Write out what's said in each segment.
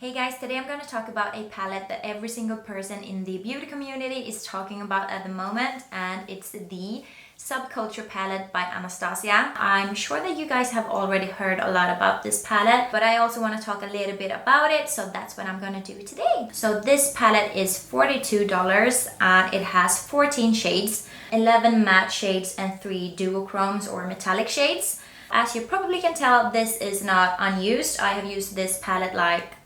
Hey guys, today I'm going to talk about a palette that every single person in the beauty community is talking about at the moment, and it's the Subculture palette by Anastasia. I'm sure that you guys have already heard a lot about this palette, but I also want to talk a little bit about it, so that's what I'm going to do today. So this palette is $42 and it has 14 shades, 11 matte shades and 3 duochromes or metallic shades. As you probably can tell, this is not unused. I have used this palette like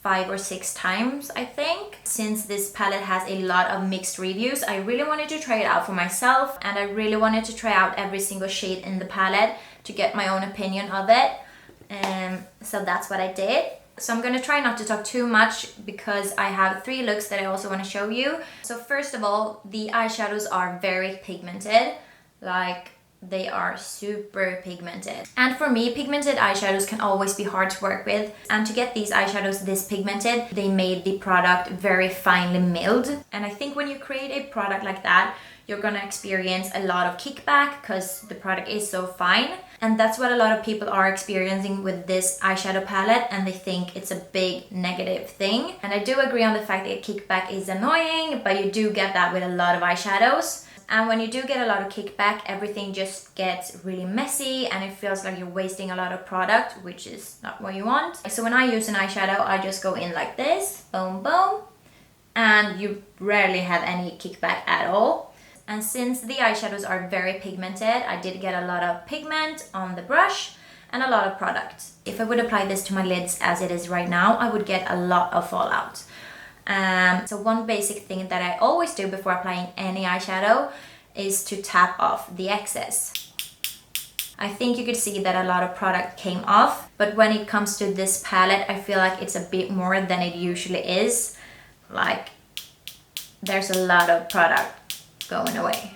5 or 6 times, I think. Since this palette has a lot of mixed reviews, I really wanted to try it out for myself, and I really wanted to try out every single shade in the palette to get my own opinion of it. So that's what I did. So I'm gonna try not to talk too much because I have 3 looks that I also want to show you. So first of all, the eyeshadows are very pigmented. Like, they are super pigmented. And for me, pigmented eyeshadows can always be hard to work with. And to get these eyeshadows this pigmented, they made the product very finely milled. And I think when you create a product like that, you're gonna experience a lot of kickback because the product is so fine. And that's what a lot of people are experiencing with this eyeshadow palette, and they think it's a big negative thing. And I do agree on the fact that kickback is annoying, but you do get that with a lot of eyeshadows. And when you do get a lot of kickback, everything just gets really messy and it feels like you're wasting a lot of product, which is not what you want. So when I use an eyeshadow, I just go in like this, boom, boom, and you rarely have any kickback at all. And since the eyeshadows are very pigmented, I did get a lot of pigment on the brush and a lot of product. If I would apply this to my lids as it is right now, I would get a lot of fallout. So one basic thing that I always do before applying any eyeshadow is to tap off the excess. I think you could see that a lot of product came off, but when it comes to this palette, I feel like it's a bit more than it usually is. Like, there's a lot of product going away.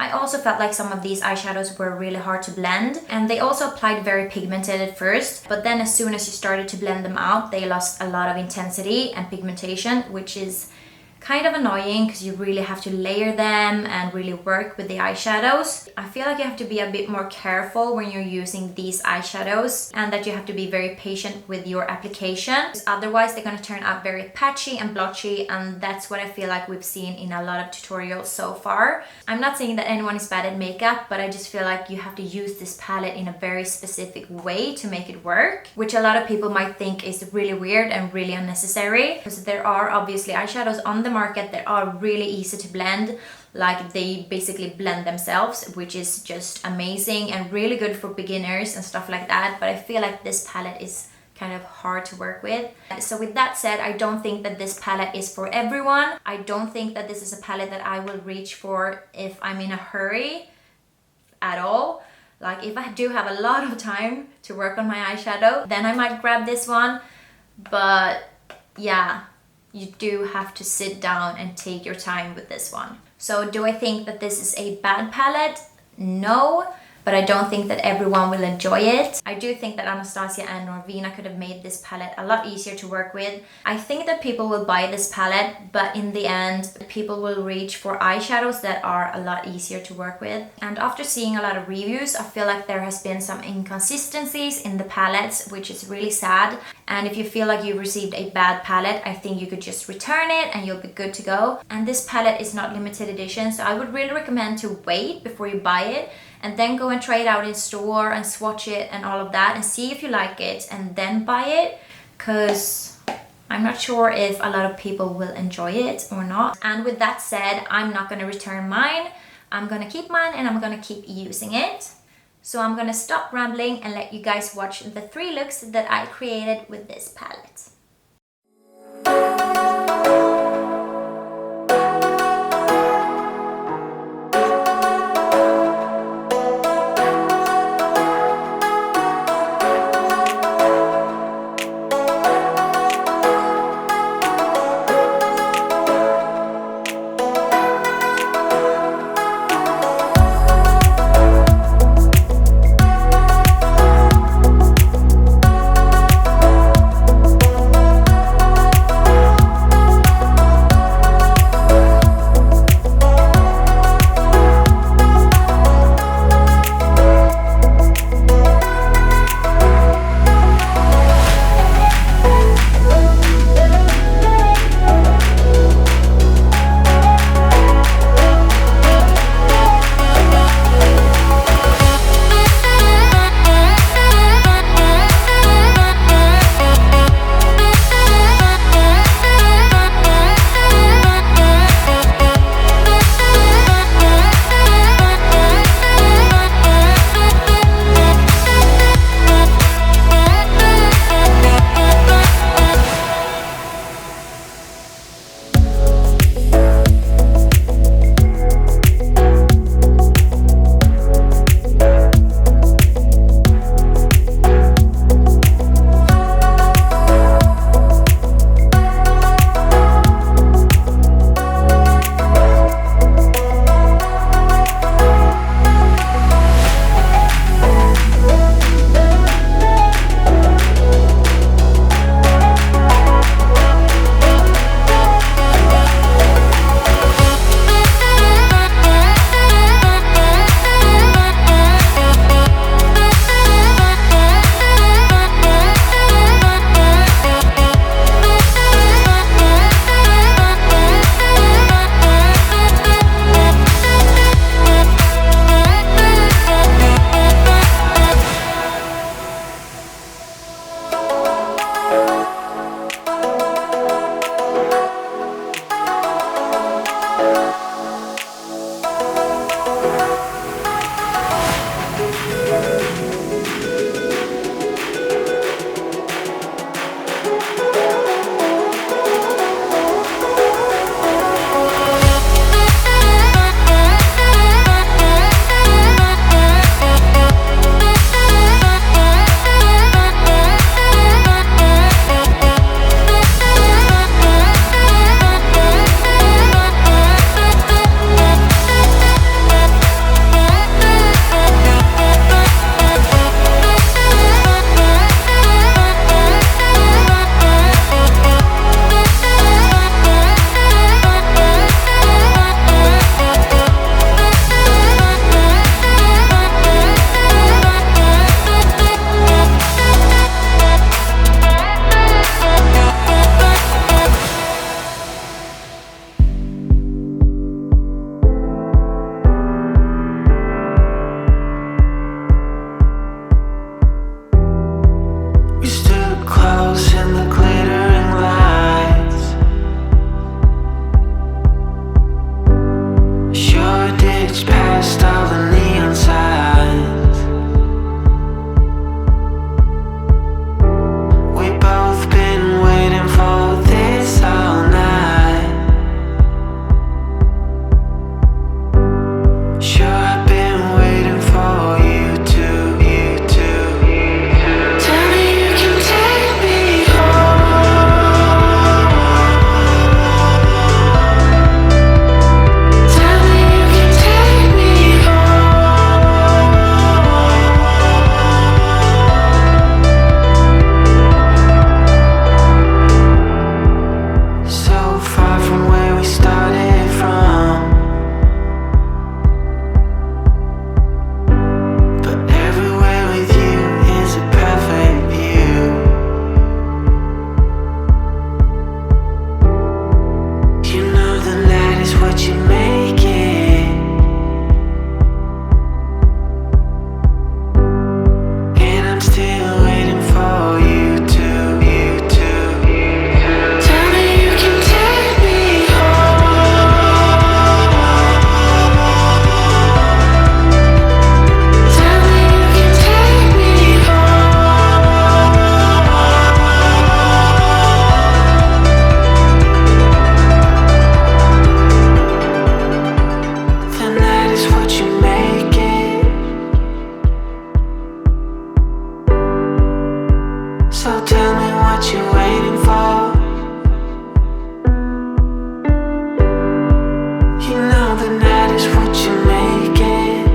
I also felt like some of these eyeshadows were really hard to blend, and they also applied very pigmented at first, but then as soon as you started to blend them out, they lost a lot of intensity and pigmentation, which is kind of annoying because you really have to layer them and really work with the eyeshadows. I feel like you have to be a bit more careful when you're using these eyeshadows, and that you have to be very patient with your application. Otherwise, they're gonna turn out very patchy and blotchy, and that's what I feel like we've seen in a lot of tutorials so far. I'm not saying that anyone is bad at makeup, but I just feel like you have to use this palette in a very specific way to make it work, which a lot of people might think is really weird and really unnecessary, because there are obviously eyeshadows on the market that are really easy to blend. Like, they basically blend themselves, which is just amazing and really good for beginners and stuff like that. But I feel like this palette is kind of hard to work with. So with that said, I don't think that this palette is for everyone. I don't think that this is a palette that I will reach for if I'm in a hurry at all. Like, if I do have a lot of time to work on my eyeshadow, then I might grab this one. But yeah, you do have to sit down and take your time with this one. So do I think that this is a bad palette? No, but I don't think that everyone will enjoy it. I do think that Anastasia and Norvina could have made this palette a lot easier to work with. I think that people will buy this palette, but in the end, people will reach for eyeshadows that are a lot easier to work with. And after seeing a lot of reviews, I feel like there has been some inconsistencies in the palettes, which is really sad. And if you feel like you received a bad palette, I think you could just return it and you'll be good to go. And this palette is not limited edition, so I would really recommend to wait before you buy it, and then go and try it out in store and swatch it and all of that and see if you like it and then buy it, because I'm not sure if a lot of people will enjoy it or not. And with that said, I'm not going to return mine. I'm going to keep mine and I'm going to keep using it. So I'm going to stop rambling and let you guys watch the 3 looks that I created with this palette. So tell me what you're waiting for. You know the night is what you make it,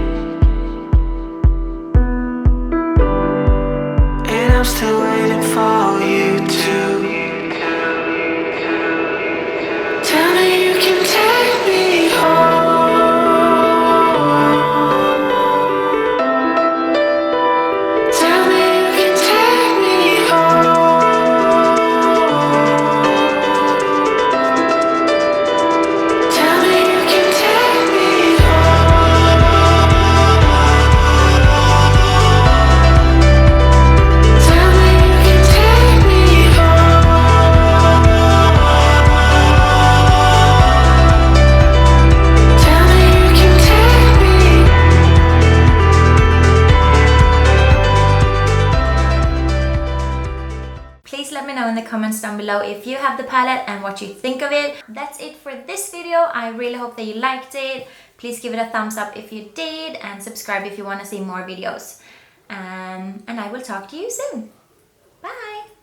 and I'm still waiting for you to tell me you can take me home. Tell me you can take me home. Tell me you can take me home. Tell me you can take me home. Tell me you can take me. Please let me know in the comments down below if you have the palette and what you think of it. That's it for this video. I really hope that you liked it. Please give it a thumbs up if you did, and subscribe if you want to see more videos. And I will talk to you soon. Bye!